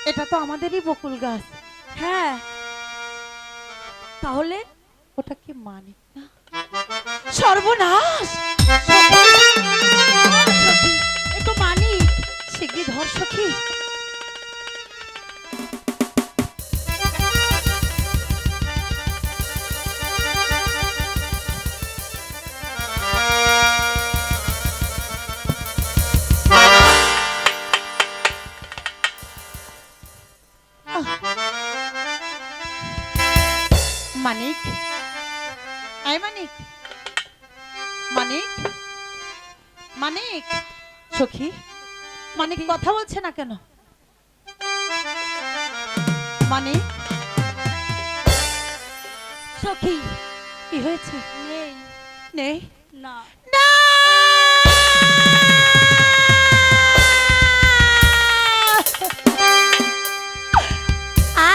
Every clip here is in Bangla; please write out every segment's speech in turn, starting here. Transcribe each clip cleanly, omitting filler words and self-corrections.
এটা তো আমাদেরই বকুল গাছ। হ্যাঁ, তাহলে ওটা কি মানিক না? সর্বনাশ! সখী, এ তো মানিক। শিগগির ধর সখী। মানিক, এই মানিক, মানিক, মানিক, সখী, মানিক কথা বলছে না কেন? মানিক, সখী, কি হয়েছে? নেই। নেই না, না।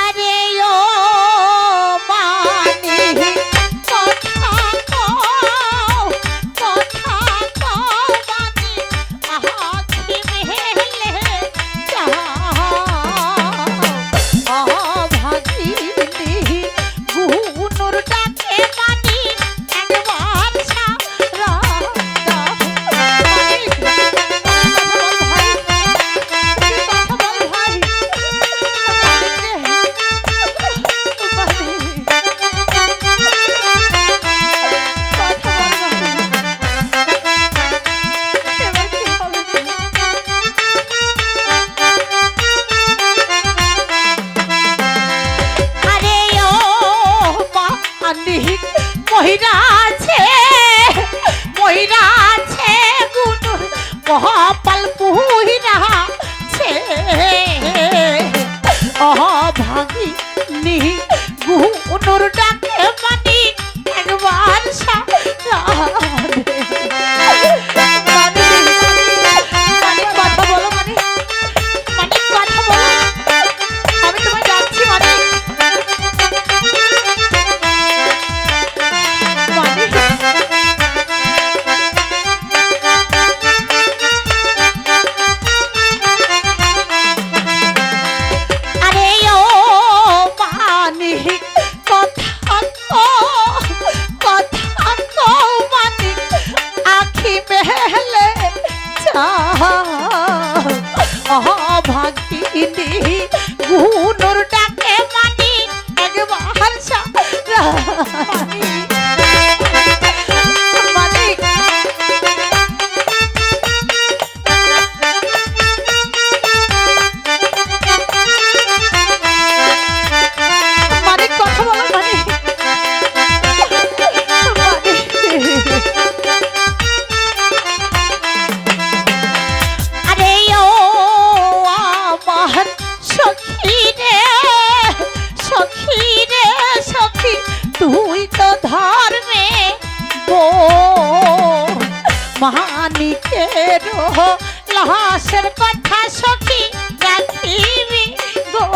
আরে ও মানিক, কথা কও, কথা কও মানিক, আখি মেলে যাও, অভাগিনী গুনুর ডাকে মানিক একবার সারা দাও। মানিক, কথা বল ভাই, কথা বল ভাই। আরে ও মানিক, মহিলা আছে, মহিলা আছে গুনুর কপাল পুহিরা ছে, অভাগিনী গুনুর ডাকে মানিক একবার সারা দে। মানিক, কথা বলো মানিক, মানিক কথা বলো, আমি তোমায় ডাকছি মানিক। মানিক, আরে ও মানিক, কথা কও, কথা কও মানিক, আখি মেলে যাও, অভাগিনী গুনুর ডাকে মানিক একবার সারা। মানিক, মানিক কথা বলো মানিক, মানিক। আরে ও আমার সখী রে, সখী রে, সখী তুই তো ধর্মে মানিকের লাশের কথা সখী রাখিবি গো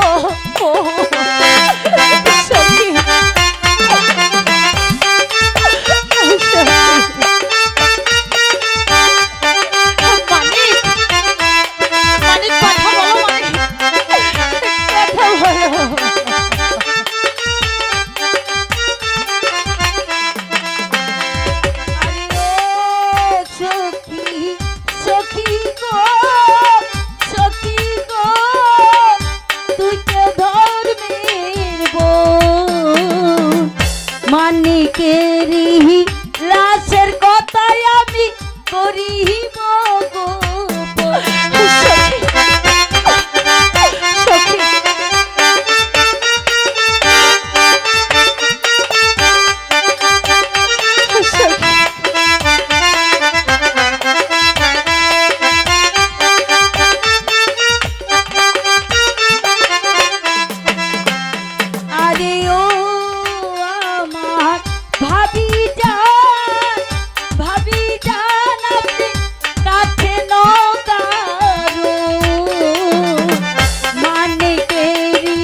সখী। মানিক, মানিক কথা বলো মানিক, কথা বলো। আরে ও সখী, সখী গো, সখী গো, তুই তো ধর্মের বোন। মানিকেরই লাশের কথাই আমি করিব গোপন। সখী, সখী, সখী, আরে ও আমার ভাবি যান, ভাবি যান, আপনি কাছে নৌকারো। মানিকেরই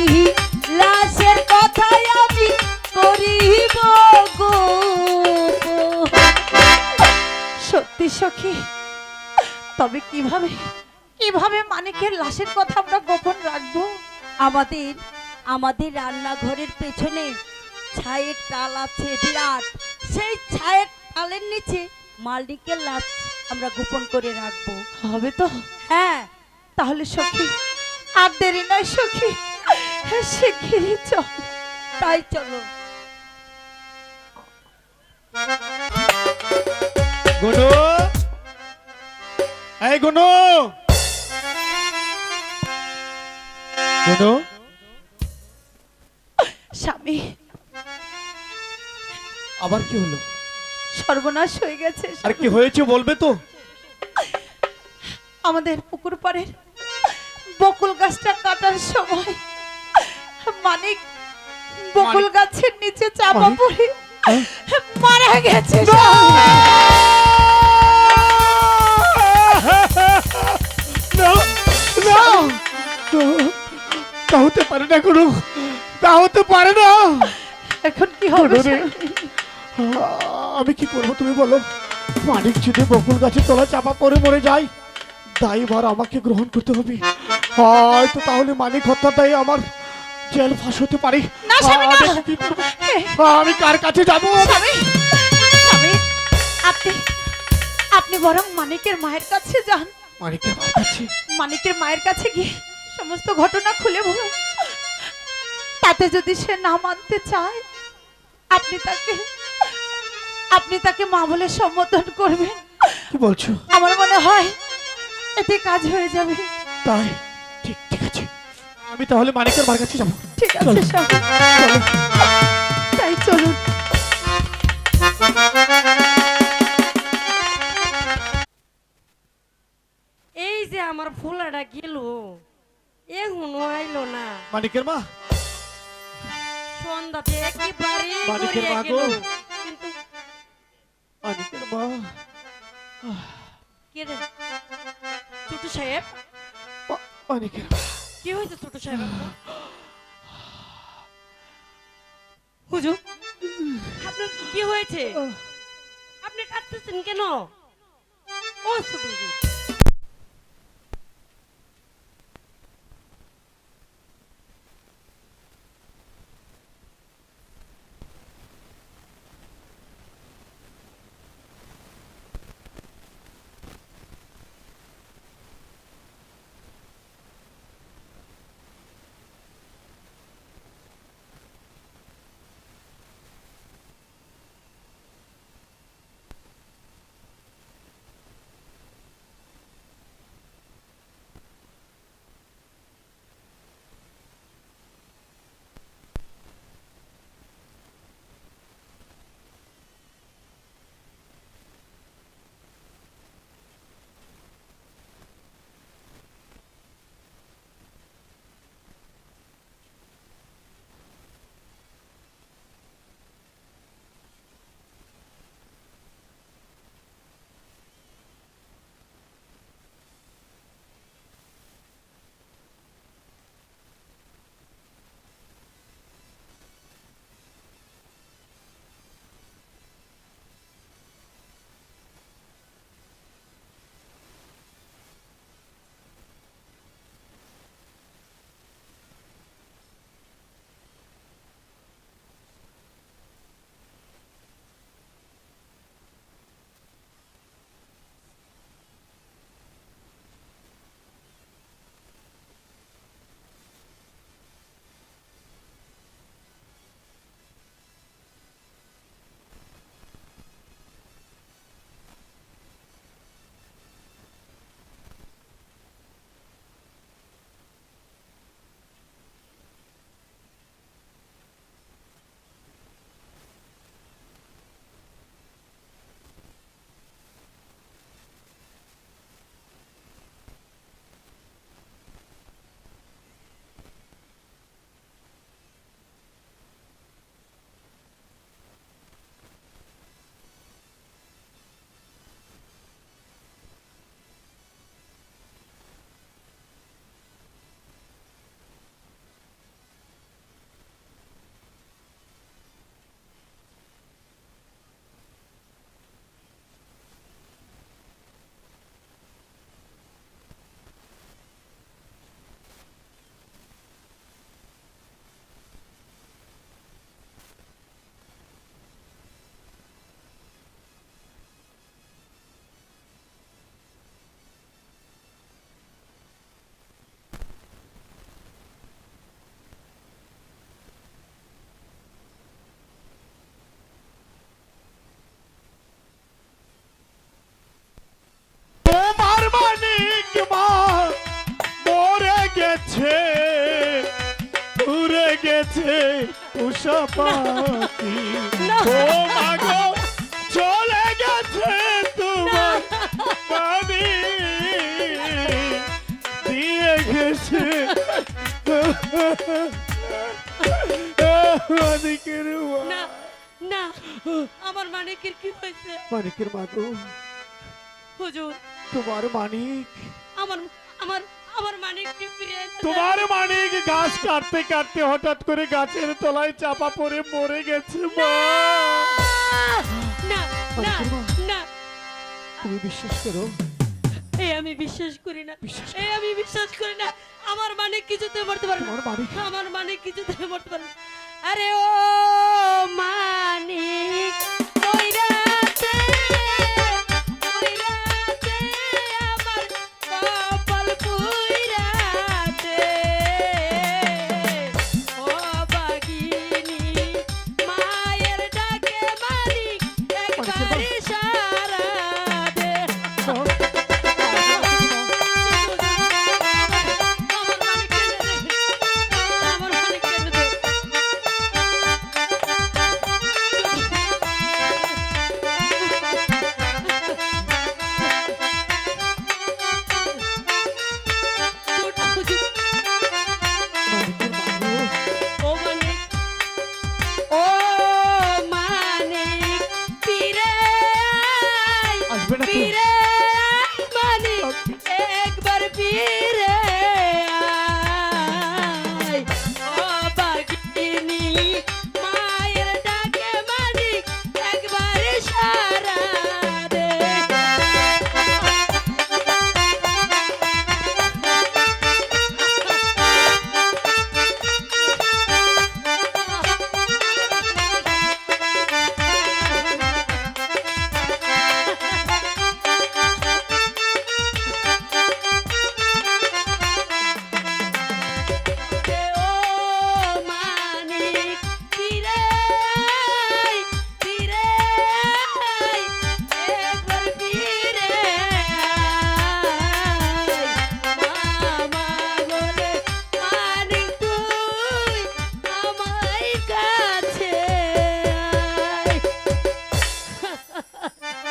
লাশের কথাই আমি করিব গোপন। সত্যি সখী, তবে কিভাবে, কিভাবে মানিকের লাশের কথা আমরা গোপন রাখবো? আমাদের আমাদের রান্নাঘরের পেছনে ছায়ের টাল আছে বিরাট, সেই ছায়ের টালের নিচে মালিকের লাশ আমরা গোপন করে রাখবো। হবে তো? হ্যাঁ, তাহলে সখী আর দেরি নয় সখী, শিগগিরই চল। তাই চলো। গুনু, এই গুনু, গুনু, স্বামী, আবার কি হলো? সর্বনাশ হয়ে গেছে আর কি হয়েছে বলবে তো? আমাদের পুকুর পাড়ের বকুল গাছটা কাটার সময় মানিক বকুল গাছের নিচে চাপা মানিক? পড়ে হ্যাঁ? মারা গেছে। না, না, তা হতে পারে না গুনু, তা হতে পারে না। এখন কি হবে? গুনু রে, আমি কি করবো তুমি বলো? মানিক যদি বকুল গাছের তলা চাপা পড়ে মরে যায়, দায়ভার আমাকে গ্রহণ করতে হবে। হয়তো তাহলে মানিক হত্যার দায়ে আমার জেল ফাঁস হতে পারে। না, স্বামী, না। আমি কি করবো? আমি কার কাছে যাবো? স্বামী, স্বামী, আপনি আপনি বরং মানিকের মায়ের কাছে যান। মানিকের আমার কাছে? মানিকের মায়ের কাছে গিয়ে সমস্ত ঘটনা খুলে বলুন। তাতে যদি সে না মানতে চায়, আপনি তাকে মা বলে সম্বোধন করবেন। কি বলছো? আমার মনে হয় এতে কাজ হয়ে যাবে। তাই? ঠিক ঠিক আছে, আমি তাহলে মানিকের মার কাছে যাবো। ঠিক আছে চলো। স্বামী, চলো। তাই চলুন। এই যে আমার ফুলাটা গেল, এখনো আইলো না। মানিকের মা, সন্ধ্যাতে একেবারে মানিকের গড়িয়ে মা গেল। গো। কিন্তু মানিকের মা, কে রে? ছোট সাহেব, মানিকের মা। কি হয়েছে ছোট সাহেব আপনার? হুজুর, আপনার কি হয়েছে? আপনি কাঁদতেছেন কেন? ও ছোট হুজুর, গেছে উড়ে গেছে উষা পাখি না। ও মাগো চলে গেছে তোমার পানি দিয়ে গেছে মানিকের না না আমার মানিকের কি হয়েছে মানিকের মাগো হুজুর? তোমার মানিক আমার আমার আমার মানিককে ফিরে এনে দেন। তোমার মানিক গাছ কাটতে কাটতে হঠাৎ করে গাছের তলায় চাপা পড়ে মরে গেছে মা না না না তুমি বিশ্বাস করো এই আমি বিশ্বাস করি না, বিশ্বাস এই আমি বিশ্বাস করি না। আমার মানিক কিছুতে মরতে পারে না, তোমার মানিক আমার মানিক কিছুতে মরতে পারে না। আরে ও মানিক কইরাতে কইরাতে আমার কপাল পুইরাতে ও বাগিনী মায়ের ডাকে মানিক একবার ইশারা দে। আমার মানিক কেন দে, আমার মানিক কেন দে। মানিকের মাগো ও মানিক, ও মানিক ফিরে আয়, আসবে না তো? ফিরে আয় মানিক, একবার ফিরে আয়। ও বাগিনী মায়ের ডাকে মানিক একবার ইশারা দে। ও মানিক ফিরে আয়, ফিরে আয়, একবার ফিরে আয়। মামা বলে মানিক তুই আমায় কাছে আয়।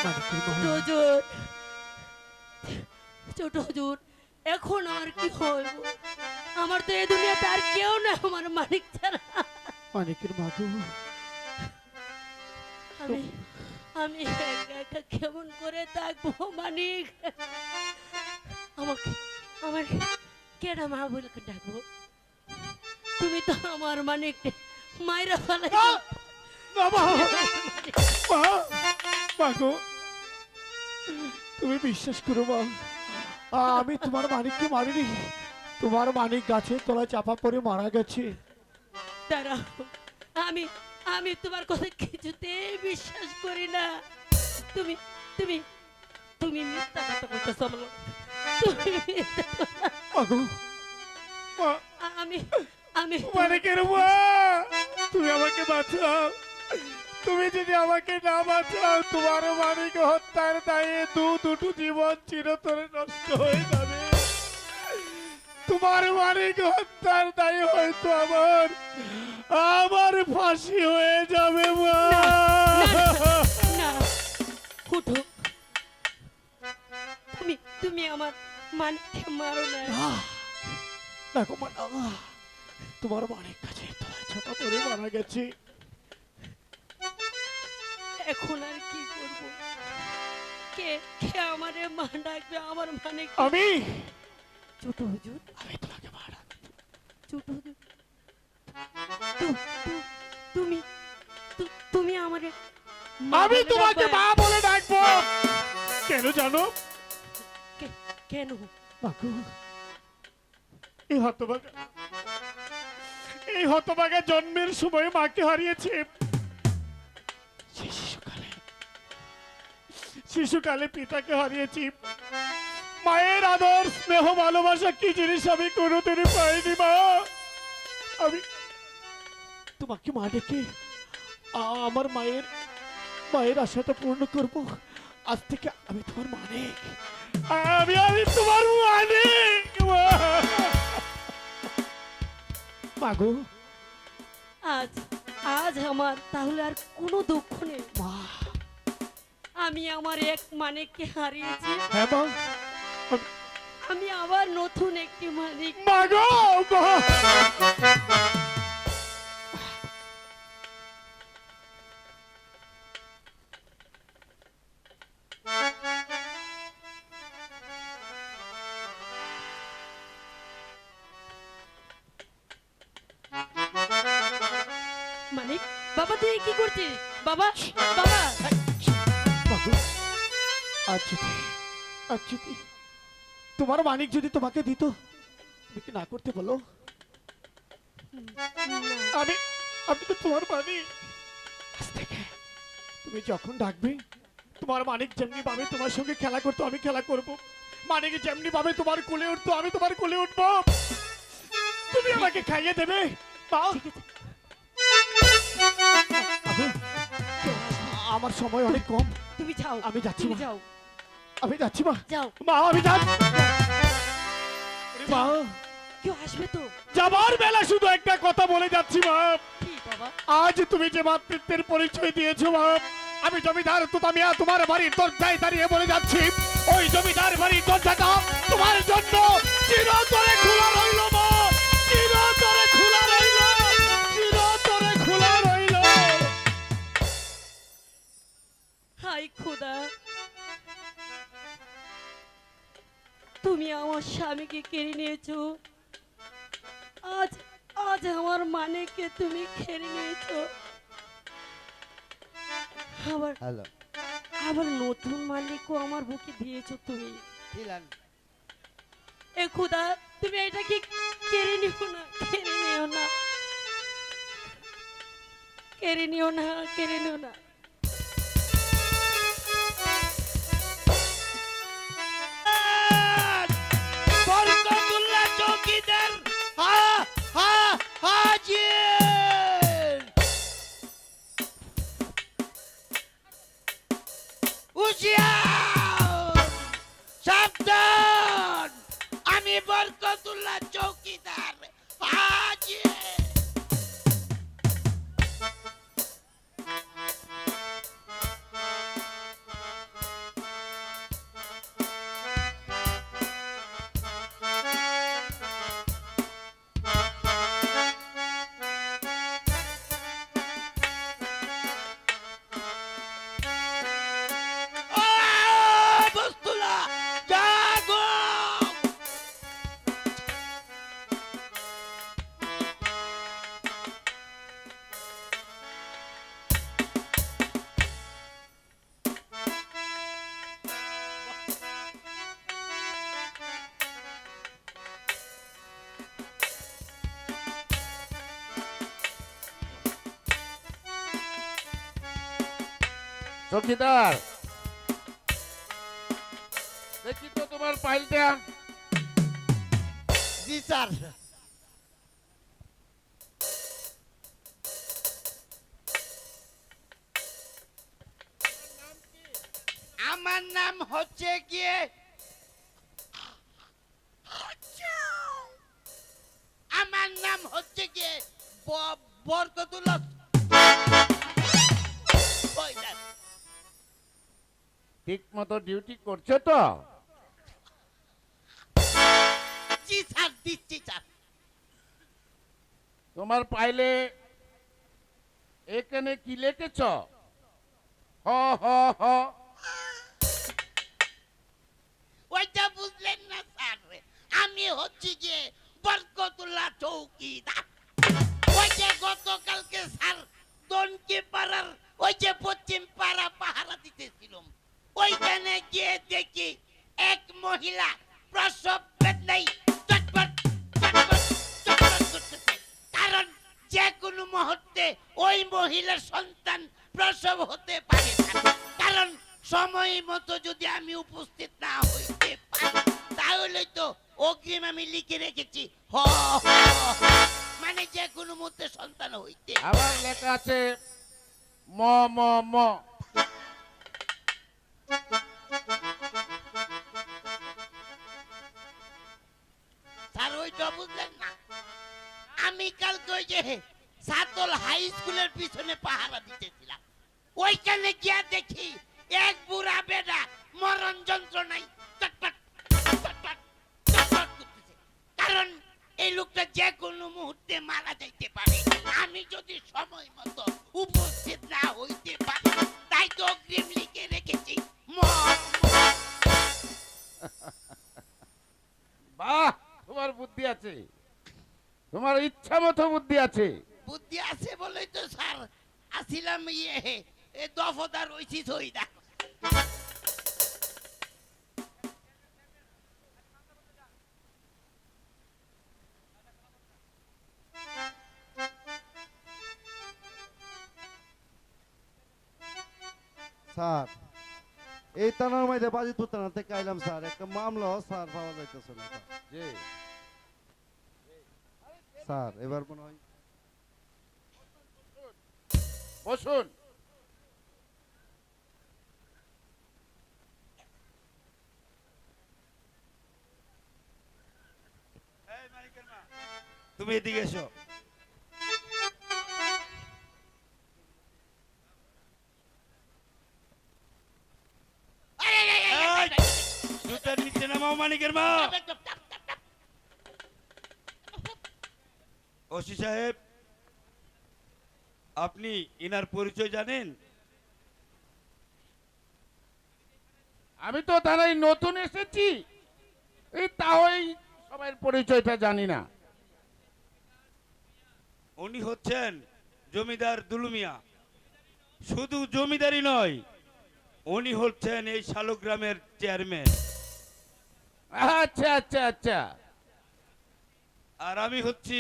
মানিকের মা হুজুর, ছোট হুজুর, এখন আর কি হইব? আমার তো এই দুনিয়াতে আর কেউ না আমার মানিক ছাড়া। মানিকের মাগো আমি আমি একা একা কেমন করে থাকবো মানিক? আমাকে আমার কেডা মা বলে ডাকবো? তুমি তো আমার মানিক মাইরা ফেলাই। বাবা মা মাগো তুমি বিশ্বাস করো মা আমি তোমার মানিককে মারিনি তোমার মানিক গাছের তলায় চাপা পড়ে মারা গেছে দাঁড়াও, আমি আমি তোমার কথা কিছুতেই বিশ্বাস করি না। তুমি তুমি তুমি মিথ্যা কথা বলতেছো আমার। তুমি মিথ্যা কথা। মাগো মা আমি আমি মানিকের মা তুমি আমাকে বাঁচাও তুমি যদি আমাকে না বাঁচাও তোমার মানিক হত্যার দায়ে দুটো জীবন চিরতরে নষ্ট হয়ে যাবে তোমার মানিক হত্যার দায়ে হয়তো আমার আমার ফাঁসি হয়ে যাবে মা না উঠো, তুমি তুমি আমার মানিককে মারো না। দেখো মা তোমার মানিক কাছে ছাপা পড়ে মারা গেছে এখন আর কি করব? কে কে আমারে মা ডাকবে? আমার মানিক আমি ছোট হুজুর, আমি তোমাকে মারা ছোট হুজুর, তুমি তুমি আমারে মা আমি বলে তোমাকে ডাকবে? মা বলে ডাকবো কেন জানো কেন? মাগো এই হতভাগা জন্মের সময় মাকে হারিয়েছে সেই শিশুকালে পিতাকে হারিয়েছি মায়ের আদর স্নেহ ভালোবাসা কি জিনিস আমি কোনোদিনই পাইনি মা আমি তোমাকে মা ডেকে আমার মায়ের আশাটা পূর্ণ করব আজ থেকে আমি তোমার মানিক আমি তোমার মানিক মা। মাগো আজ আজ আমার তাহলে আর কোনো দুঃখ নেই। মা। আমি আমার এক মানিককে হারিয়েছি, হ্যাঁ মা। আমি আবার নতুন একটি মানিক। মাগো মা। মানিক, বাবা তুই কি করছিস? বাবা, বাবা। মাগো, আজ যদি তোমার মানিক যদি তোমাকে দিত, তুমি কি না করতে বলো? আমি আমি তো তোমার মানিক। আজ থেকে তুমি যখন ডাকবে, তোমার মানিক যেমনি ভাবে তোমার সঙ্গে খেলা করতো আমি খেলা করব। মানিক যেমনি ভাবে তোমার কোলে উঠতো আমি তোমার কোলে উঠবো। তুমি আমাকে খাইয়ে দেবে মা। মাগো, আমার সময় অনেক কম। তুমি যাও, আমি যাচ্ছি তুমি মা। যাও, আমি যাচ্ছি মা। যাও। মা আমি যাচ্ছি। ওরে মা, কেউ আসবে তো? যাবার বেলা শুধু একটা কথা বলে যাচ্ছি মা। কি বাবা? আজ তুমি যে মাতৃত্বের পরিচয় দিয়েছো মা, আমি জমিদার তুতামিয়া তোমার বাড়ির দরজায় দাঁড়িয়ে বলে যাচ্ছি, ওই জমিদার বাড়ির দরজাটা তোমার জন্য চিরতরে খোলা রইল মা। চিরতরে খোলা রইল, চিরতরে খোলা রইল। হাই খোদা, তুমি আমার স্বামীকে কেড়ে নিয়েছো, আজ আজ আমার মানিককে তুমি কেড়ে নিয়েছো। আবার হ্যালো আবার নতুন মালিকও আমার বুকে দিয়েছো তুমি। দিলাম। এ খোদা, তুমি এটাকে কেড়ে নিও না, কেড়ে নিও না, কেড়ে নিও না, কেড়ে নিও না। বরকতুল্লাহ চৌকিদার হাজির। হুঁশিয়ার, সাবধান, আমি বরকতুল্লাহ চৌকিদার হাজির। বস্তুলা জাগো। চৌকিদার, দেখি তো তোমার ফাইলটা। জি স্যার। আমার নাম হচ্ছে গিয়ে আমার নাম হচ্ছে গিয়ে বরকতুল্লাহ। ওই দেখ। ঠিক মতো ডিউটি করছো তো? জি স্যার, দিচ্ছি স্যার। তোমার ফাইলে এখানে কি লিখেছ? হ হ হ। ওইটা বুঝলেন না স্যার, আমি হচ্ছে গিয়ে বরকতুল্লাহ চৌকিদার। ওই যে গতকালকে স্যার দনকি পাড়ার ওই যে পশ্চিম পাড়া পাহারা দিতেছিলাম, ওইখানে গিয়ে দেখি এক মহিলা প্রসব বেদনায় চটপট চটপট চটপট করতেছে। কারণ যে কোনো মুহূর্তে ওই মহিলার সন্তান প্রসব হতে পারে স্যার। কারণ সময় মতো যদি আমি উপস্থিত না হইতে পারি, তাহলে তো অগ্রিম আমি লিখে রেখেছি হ হ হ। মানে যে কোনো মুহূর্তে সন্তান হইতে। আবার লেখা আছে ম ম ম। স্যার ওইটা বুঝলেন না, আমি কালকে ওই যে সাতল হাই স্কুলের পিছনে পাহারা দিতেছিলাম, ওইখানে গিয়া দেখি এক বুড়া বেটা মরণ যন্ত্রণায় চটপট চটপট চটপট করতেছে। কারণ এই লোকটা যে কোনো মুহূর্তে মারা যাইতে পারে। আমি যদি সময় মতো উপস্থিত না হইতে পারি, তাই তো অগ্রিম লিখে রেখেছি মর মর। বাহ, তোমার বুদ্ধি আছে, তোমার ইচ্ছা মতো বুদ্ধি আছে। বুদ্ধি আছে বলেই তো স্যার আসিলাম এ দফদার হইছি সইদা। স্যার এই থানার মধ্যে বাজিতপুর থানা থেকে আইলাম স্যার, একটা মামলা স্যার পাওয়া যাইতেছে না স্যার। যে স্যার এবার মনে হয় বসুন। তুমি এদিকে এসো। জুতার নিচে নামাও মানিকের মা। ওসি সাহেব, আপনি ইনার পরিচয় জানেন? আমি তো থানায় নতুন এসেছি, এই তাই সবার পরিচয়টা জানি না। উনি হচ্ছেন জমিদার দুলুমিয়া। শুধু জমিদারি নয়, উনি হচ্ছেন এই শালগ্রামের চেয়ারম্যান। আচ্ছা আচ্ছা আচ্ছা। আর আমি হচ্ছি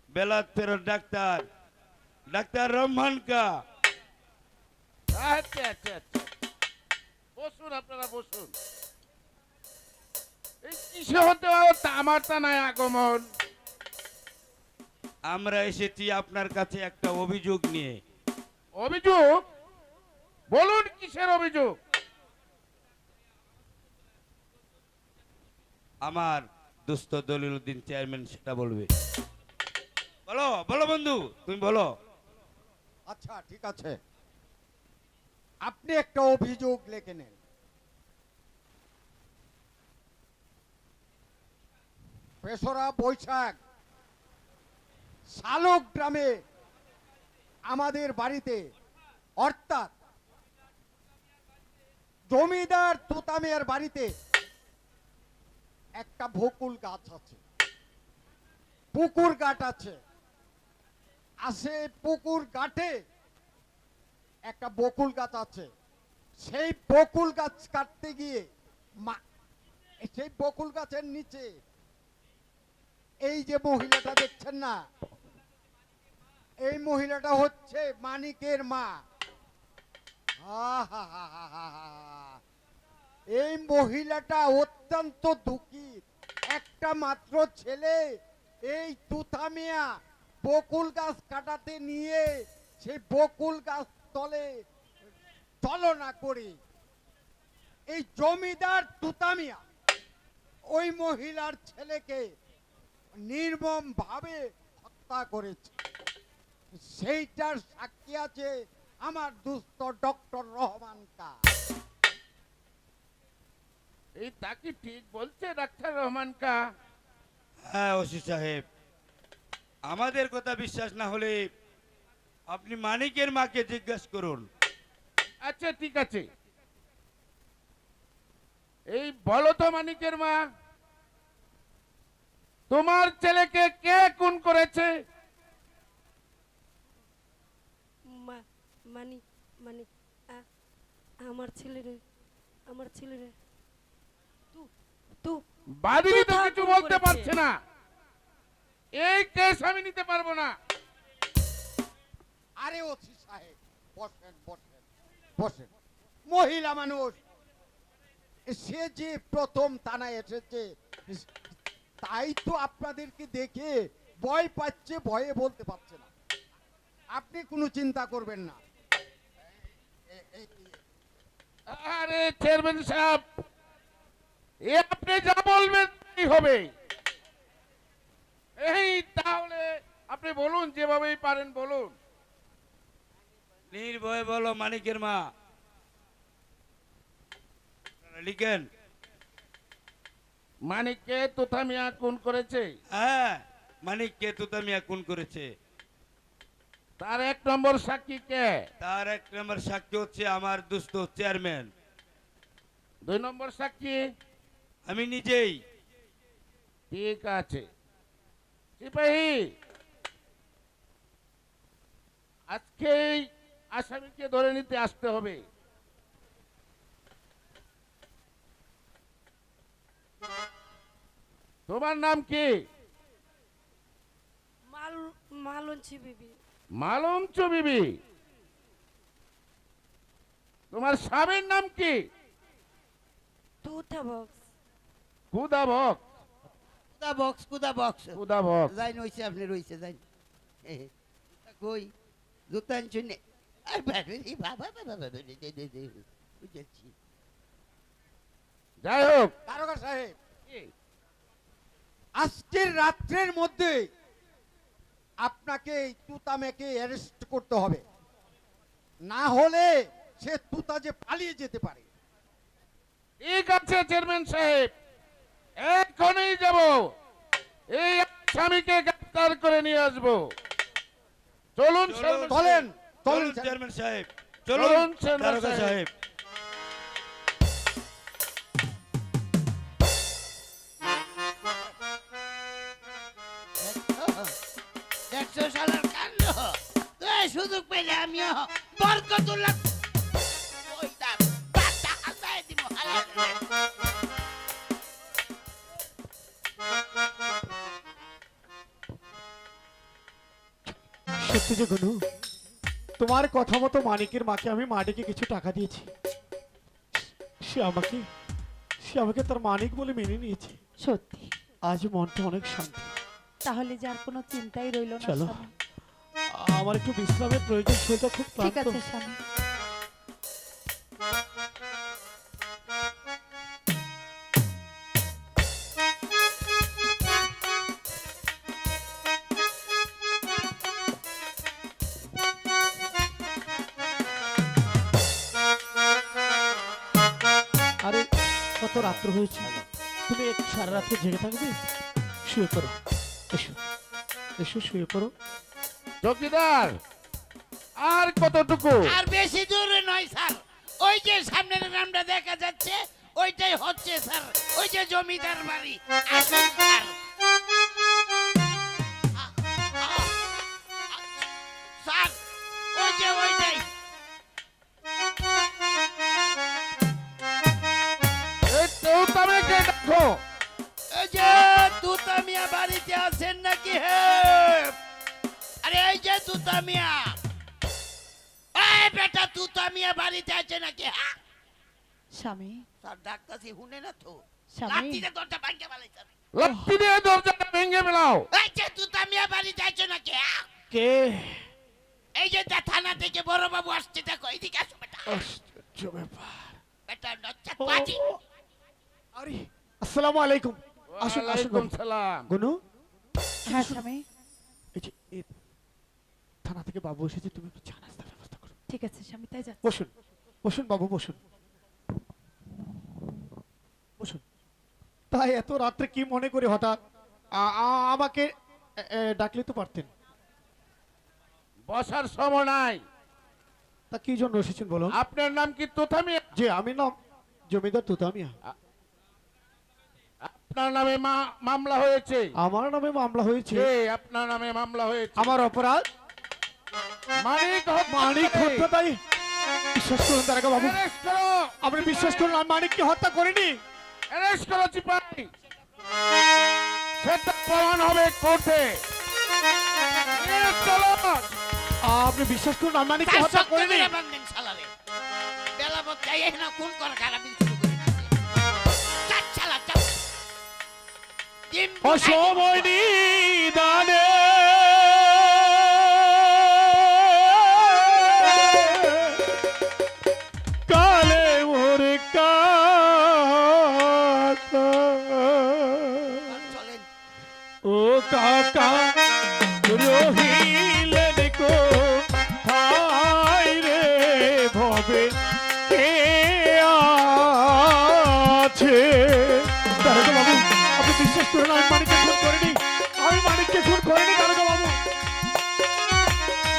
বেলাত ফেরত ডাক্তার, ডাক্তার রহমান কা। আচ্ছা আচ্ছা আচ্ছা, বসুন, আপনারা বসুন। এই কিসে হতে আমার থানায় আগমন? আমরা এসেছি আপনার কাছে একটা অভিযোগ নিয়ে। অভিযোগ? বলুন কিসের অভিযোগ? আমার দুস্থ দলিল উদ্দিন চেয়ারম্যান সেটা বলবে। বলো বলো বন্ধু, তুমি বলো। আচ্ছা ঠিক আছে, আপনি একটা অভিযোগ লিখে নেন। পেশরা বৈশাখ শালক গ্রামে আমাদের বাড়িতে, অর্থাৎ জমিদার তোতামিয়ার বাড়িতে একটা বকুল গাছ আছে, পুকুর ঘাট আছে, পুকুর ঘাটে একটা বকুল গাছ আছে। সেই বকুল গাছ কাটতে গিয়ে সেই বকুল গাছের নিচে এই যে মহিলাটা দেখছেন না, এই মহিলাটা হচ্ছে মানিকের মা। এই মহিলাটা অত্যন্ত দুঃখী, একটা মাত্র ছেলে। এই তুথামিয়া বকুল গাছ কাটাতে নিয়ে সেই বকুল গাছ তলে ছলনা করে এই জমিদার তুতামিয়া ওই মহিলার ছেলেকে নির্মম ভাবে হত্যা করেছে। সেইটার সাক্ষী আছে আমার দুস্থ ডক্টর রহমান কা। এই তা কি ঠিক বলছে ডাক্তার রহমান কা? হ্যাঁ ওসি সাহেব, আমাদের কথা বিশ্বাস না হলে আপনি মানিকের মাকে জিজ্ঞাসা করুন। আচ্ছা ঠিক আছে, এই বলো তো মানিকের মা, তোমার ছেলেকে কে খুন করেছে? মানে মানে আমার ছেলেরে, আমার ছেলেরে বাদীনি তো তুথা কিছু খুন বলতে করেছে। পারছে না, এই কেস আমি নিতে পারবো না। আরে ওসি সাহেব বসেন বসেন বসেন। মহিলা মানুষ, সে যে প্রথম থানায় এসেছে তাই তো আপনাদেরকে দেখে ভয় পাচ্ছে, ভয়ে বলতে পারছে না। আপনি কোনো চিন্তা করবেন না। আরে চেয়ারম্যান সাহেব, এ আপনি যা বলবেন তাই হবে। এই তাহলে আপনি বলুন, যেভাবেই পারেন বলুন। নির্ভয় বলো মানিকের মা। আপনারা লিখেন। মানিককে তোতা মিয়া খুন করেছে, হ্যাঁ, মানিককে তুতা মিয়া খুন করেছে। তার 1 নম্বর সাক্ষী কে? তার 1 নম্বর সাক্ষী হচ্ছে আমার দুস্থ চেয়ারম্যান, 2 নম্বর সাক্ষী? আমি নিজেই। ঠিক আছে সিপাহী, আজকেই আসামিকে ধরে নিতে আসতে হবে। তোমার নাম কি? মালঞ্চি বিবি। মালুম বিবি। তোমার স্বামীর নাম কি? তুতা বক্স। খুদা ভক। কুদা বক্স কুদা বক্স খুদা ভক। যাই নইছে আপনি রইছে যাই কই জুতান শুনে আর বাবা বাবা বাবা বুঝেছি। যাই হোক, দারোগা সাহেব, আজকের রাত্রের মধ্যে আপনাকে এই তুতামেকে অ্যারেস্ট করতে হবে, না হলে সে তুতা যে পালিয়ে যেতে পারে। ঠিক আছে চেয়ারম্যান সাহেব, এখনই যাব, এই আসামিকে গ্রেফতার করে নিয়ে আসবো। চলুন চেয়ারম্যান চলেন সাহেব। চলুন চলেন চেয়ারম্যান সাহেব, চলুন চলুন চেয়ারম্যান দারোগা সাহেব। সাহেব। দেখছো শালার কাণ্ড, এই সুযোগ পেলে আমিও বরকতুল্লাহ ওই তার বাচ্চা হাসায় দিব হালাল রে। সত্যি যে গুনু, তোমার কথা মতো মানিকের মাকে আমি মাটিকে কিছু টাকা দিয়েছি, সে আমাকে তার মানিক বলে মেনে নিয়েছে। সত্যি? আজ মনটা অনেক শান্তি। তাহলে যার কোনো চিন্তাই রইল না চলো, স্বামী। আমার একটু বিশ্রামের প্রয়োজন, শরীরটা খুব ঠিক ক্লান্ত। আছে স্বামী। আরে কত রাত্র হয়েছে, তুমি এক সারা রাত্রে জেগে থাকবে? শুয়ে পড়ো, এসো এসো শুয়ে পড়ো। চৌকিদার, আর কতটুকু? আর বেশি দূরে নয় স্যার, ওই যে সামনের গ্রামটা দেখা যাচ্ছে ওইটাই হচ্ছে স্যার, ওই যে জমিদার বাড়ি। আসুন স্যার। স্যার ওই যে ওইটাই। এই চৌতামেকে দেখো। এই যে তুতা মিয়া বাড়িতে আছেন নাকি? হে আরে এই যে তুতা মিয়া, এই বেটা তুতা মিয়া বাড়িতে আছে নাকি? হ্যাঁ স্বামী, স্যার ডাক্তারছি শুনে না তো, স্বামী। লাঠিতে দরজা ভাঙতে পালাইছে। লাঠি দিয়ে দরজাটা ভেঙে ফেলাও। এই যে তুতা মিয়া বাড়িতে আছে নাকি? হ্যাঁ? কে? এই যে থানা থেকে বড় বাবু আসছে, দেখো এইদিকে আসো বেটা। আশ্চর্য ব্যাপার। বেটা নচ্চা ও, পাজি। আরে আসসালামু আলাইকুম। আসুন আসুন ওয়ালাইকুম বাবু। সালাম। গুনু, হ্যাঁ স্বামী, এই যে এই থানা থেকে বাবু এসেছে, তুমি একটু চা নাস্তার ব্যবস্থা করো। ঠিক আছে স্বামী, তাই যাচ্ছি। বসুন বসুন বাবু, বসুন বসুন। তাই এত রাত্রে কি মনে করে হঠাৎ আমাকে ডাকলে তো পারতেন। বসার সময় নাই। তা কি জন্য এসেছেন বলো? আপনার নাম কি তোতামিয়া? যে আমি নাম জমিদার তুতামিয়া। আপনার নামে মামলা হয়েছে। আমার নামে মামলা হয়েছে। যে আপনার নামে মামলা হয়েছে। আমার অপরাধ মানিক মানিক হত্যা। তাই বিশ্বাস করুন দারোগা বাবু, অ্যারেস্ট করো, আপনি বিশ্বাস করুন আমি মানিককে হত্যা করিনি। অ্যারেস্ট করো চিপাই। সেটা প্রমাণ হবে কোর্টে। অ্যারেস্ট করো। আপনি বিশ্বাস করুন আমি মানিককে তার হত্যা শক্ত করিনি। মেরে বান্ধেন শালারে। বেলা বচ্চাই না খুন করা খারাপি শুরু করে দিয়েছে। চার শালা চার। ডিম অসময় নিদানে কালে ওরে চলেন ও কাকা রহিলেন কো হায় রে ভবে কে আছে দারোগা বাবু আপনি বিশ্বাস করুন আমি মানিককে খুন করিনি আমি মানিককে খুন করিনি দারোগা বাবু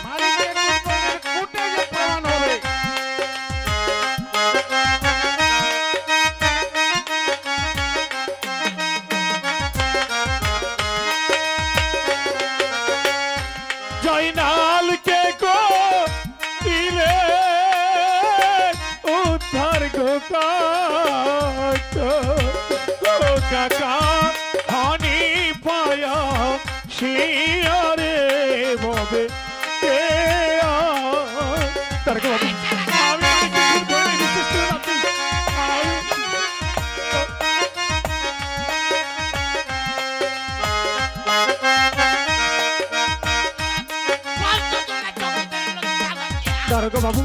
মালিকের কোর্টে যে প্রমাণ হবে। জয়নালকে গো দিলে উদ্ধার গো কাকা হানি পায়া শিয়ারে ববে কে তার গো আমি কিছু বলি বিশ্বাস করুন আপনি দারোগা বাবু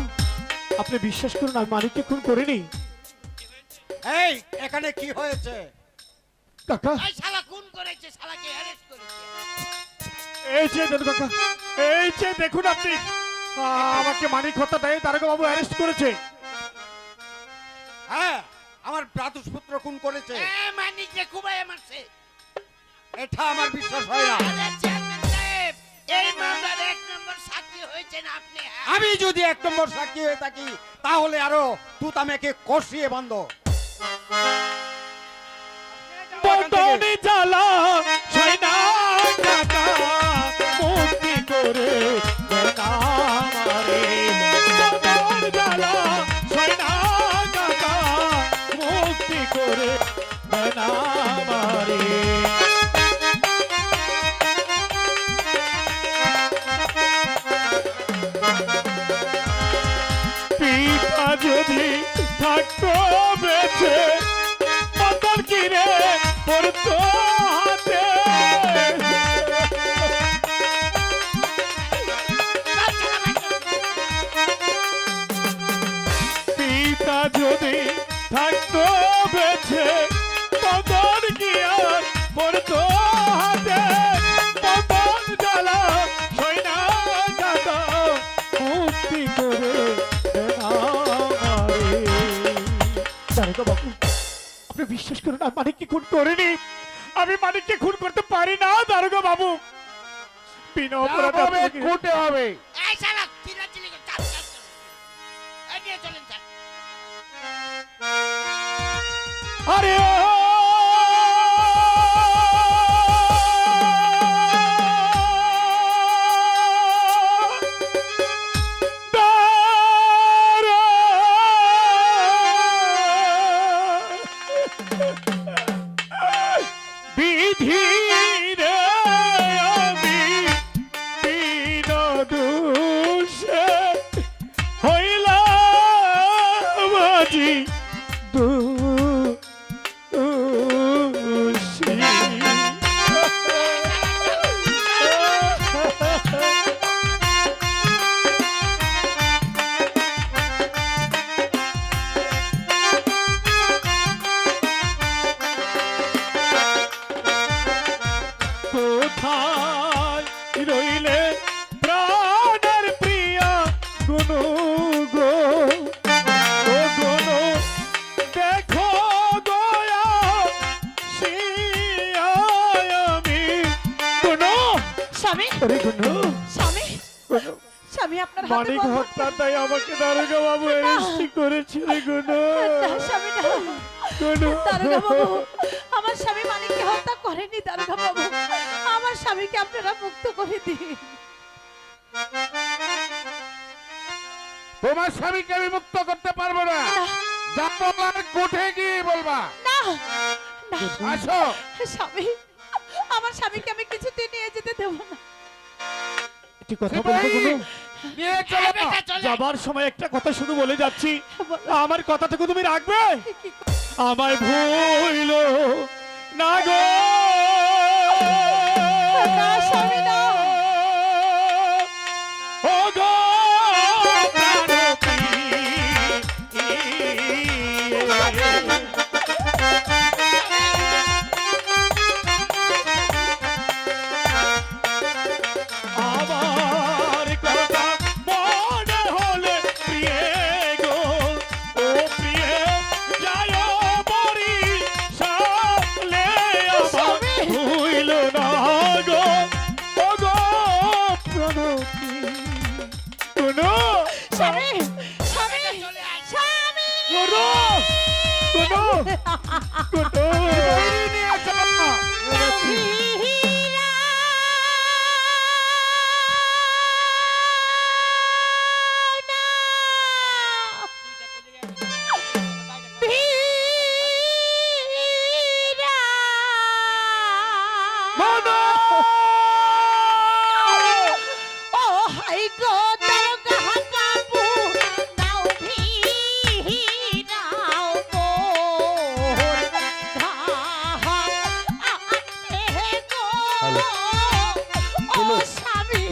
আপনি বিশ্বাস করুন আমি মানিককে খুন করিনি এই এখানে কি হয়েছে? কাকা এই শালা খুন করেছে, শালাকে অ্যারেস্ট করেছে। এই যে দেখুন কাকা এই যে দেখুন আপনি আমাকে মানিক হত্যা দেয় দারোগা বাবু অ্যারেস্ট করেছে হ্যাঁ আমার ভ্রাতুষ্পুত্র খুন করেছে। মানিককে কুবাইয়ে মারছে। এটা আমার বিশ্বাস হয় না। আরে চেয়ারম্যান সাহেব, এই মামলার 1 নম্বর সাক্ষী হয়েছেন আপনি। আমি যদি 1 নম্বর সাক্ষী হয়ে থাকি তাহলে আরো তুতামেকে কষিয়ে বাঁধো। বদনি জ্বালা ছাইনা কাকা মুক্তি করে দেনা আমারে বদনি জ্বালা ছাইনা কাকা মুক্তি করে দেনা আমারে পিতা যদি থাকতো বেঁচে মতন কিরে পড়তো হাতে পিতা যদি থাকতো বেঁচে মতন কি আর পড়তো হাতে মতন জ্বালা সৈনা কাটা মুক্তি করে দারোগা বাবু আপনি বিশ্বাস করুন আমি মানিককে খুন করিনি আমি মানিককে খুন করতে পারি না দারোগা বাবু বিনা অপরাধে হবে আপনাকে- কোর্টে হবে। এই শালা চিল্লাচিল্লি করে চাপ চাপ চাপ। এই নিয়ে চলেন স্যার। আরে বিধি রে আমি বিনা দোষে হইলাম আজি দোষী কোথায় রইলে প্রাণের প্রিয়া গুনু গো ও গুনু দেখো গয়া শিয়ায় আমি গুনু স্বামী আরে গুনু স্বামী গুনু স্বামী আপনার হাতে মানিক বন্ধ। হত্যা তাই আমাকে দারোগা বাবু অ্যারেস্ট করেছে রে গুনু না, স্বামী না। গুনু দারোগা বাবু আমার স্বামী মানিককে হত্যা করেনি দারোগা বাবু আমার স্বামীকে আপনারা মুক্ত করে দিন তোমার স্বামীকে আমি মুক্ত করতে পারবো না। যা বলার কোর্টে গিয়ে বলবা। না না আসো। স্বামী আমার স্বামীকে আমি কিছুতেই নিয়ে যেতে দেবো না একটি কথা বলবো গুনু নিয়ে চলো। যাবার সময় একটা কথা শুধু বলে যাচ্ছি বলো। আমার কথাটুকু তুমি রাখবে আমায় ভুইল না গো না, স্বামী, না। ও গো প্রাণপী। স্বামী স্বামী চলে আয়। স্বামী গুরু গুরু গুরু নিয়ে আসো। ও হাই গো দারোগা বাবু নাও ভিড়াও মোর ঘাম আছে গো ও স্বামী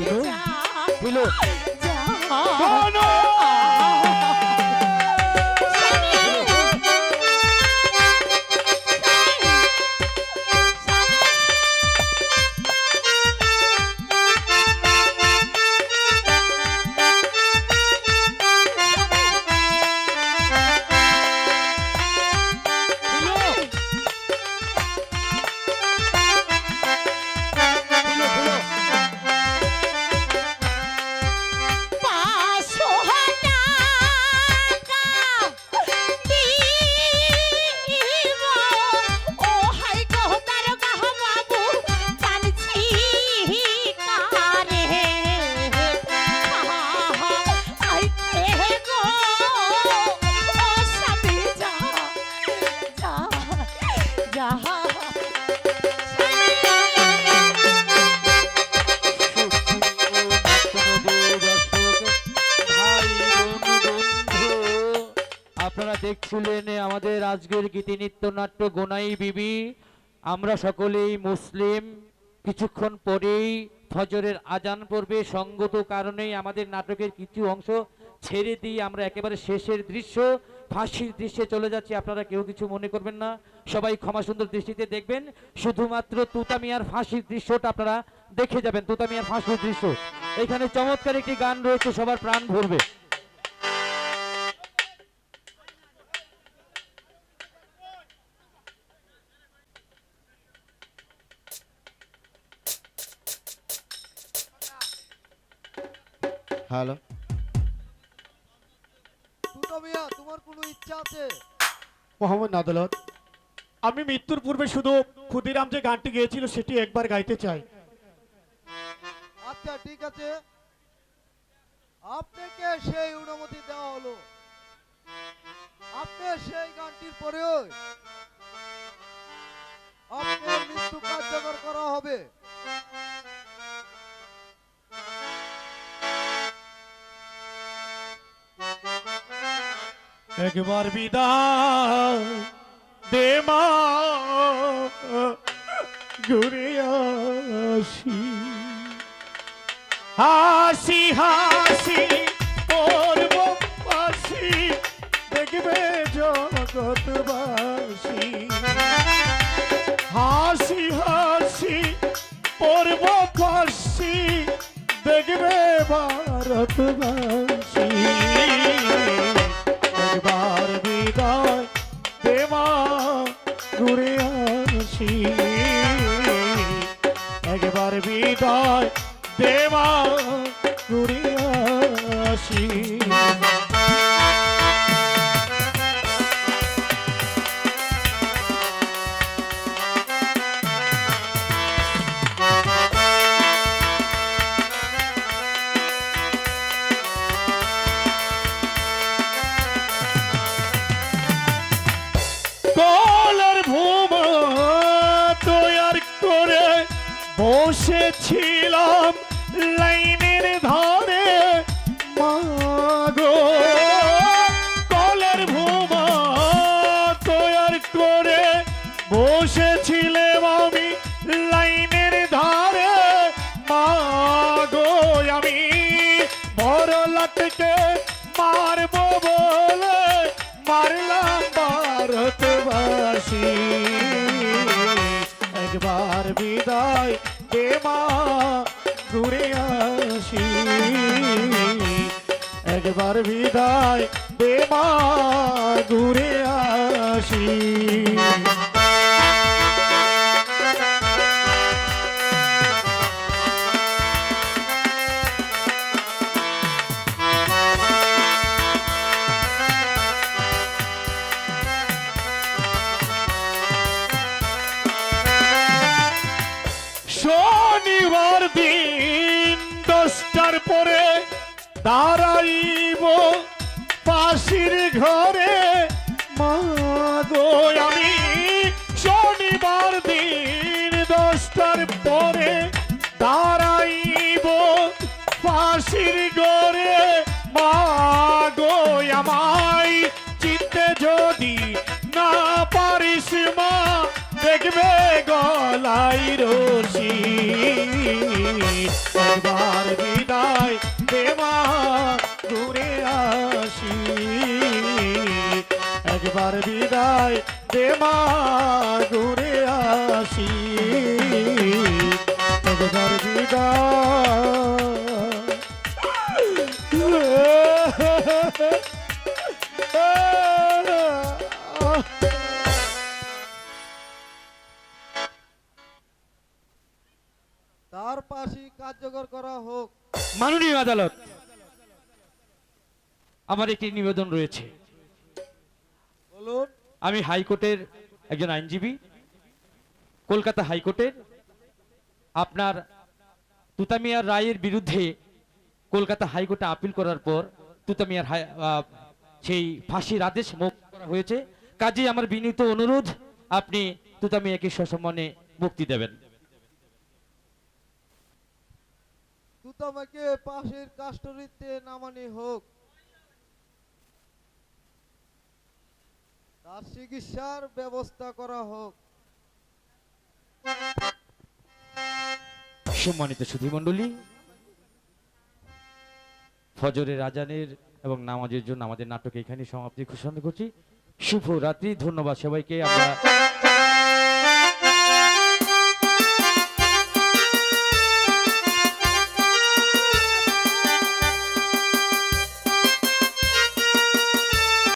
যা যা আপনারা দেখছিলেন আমাদের আজকের গীতি নৃত্য নাট্য গোনাই বিবি। আমরা সকলেই মুসলিম। কিছুক্ষণ পরেই ফজরের আজান পড়বে, সঙ্গত কারণেই আমাদের নাটকের কিছু অংশ ছেড়ে দিয়ে আমরা একেবারে শেষের দৃশ্য ফাঁসির দৃশ্যে চলে যাচ্ছি। আপনারা কেউ কিছু মনে করবেন না, সবাই ক্ষমা সুন্দর দৃষ্টিতে দেখবেন। শুধুমাত্র তুতা মিয়ার ফাঁসির দৃশ্যটা আপনারা দেখে যাবেন। তুতা মিয়ার ফাঁসির দৃশ্য, এখানে চমৎকার একটি গান রয়েছে, সবার প্রাণ ভরবে। হ্যালো, তোমার কোনো ইচ্ছা আছে? মোহাম্মদ আদালত, আমি মৃত্যুর পূর্বে শুধু ক্ষুদিরাম যে গানটি গেয়েছিল সেটি একবার গাইতে চাই। আচ্ছা ঠিক আছে, আপনাকে সেই অনুমতি দেওয়া হলো। আপনার সেই গানটির পরেও আপনার মৃত্যু কার্যকর করা হবে। একবার বিদায় দে মা, ঘুরে আসি। হাসি হাসি করব হাসি, দেখবে জগৎবাসী। হাসি হাসি করব ফাঁসি, দেখবে ভারতবাসী। একবার বিদায় দে মা, ঘুরে আসি। একবার বিদায় দে মা, ঘুরে আসি। কলার ভূমা তৈয়ার করে বসেছিলাম লাইনের ধারে মাগো। কলার ভূমা তৈয়ার করে বসেছিলাম আমি লাইনের ধারে মাগো। আমি বড় লাটকে মারবো বলে মারলাম ভারতবাসী। একবার বিদায় দে মা, ঘুরে আসি। একবার বিদায় দে মা, ঘুরে আসি। শনিবার দিন 10টার পরে দাঁড়াইব পাশের ঘরে মা গো আমি শনিবার দিন 10টার পরে দাঁড়াইব পাশের ঘরে মা গো আমায় চিনতে যদি না পারিস মা দেখবে গলাই রশি একবার বিদায় দেমা ঘুরে আসি একবার বিদায় দেমা ঘুরে আসি একবার বিদায় তার পাশে কার্যকর করা হোক। মাননীয় আদালত, আমার একটি নিবেদন রয়েছে। বলুন। আমি হাইকোর্টের একজন আইনজীবী, কলকাতা হাইকোর্টের। আপনার তুতামিয়ার রায়ের বিরুদ্ধে কলকাতা হাইকোর্টে আপিল করার পর তুতামিয়ার সেই ফাঁসির আদেশ মৌকুফ করা হয়েছে। কাজেই আমার বিনীত অনুরোধ, আপনি তুতামিয়াকে সসম্মানে মুক্তি দেবেন। তুতামাকে পাশের কাস্টডিতে নামানি হোক, তার চিকিৎসার ব্যবস্থা করা হোক। সম্মানিত সুধীমণ্ডলী, ফজরের আজানের এবং নামাজের জন্য আমাদের নাটক এখানে সমাপ্তি ঘোষণা করছি। শুভ রাত্রি, ধন্যবাদ সবাইকে। আমরা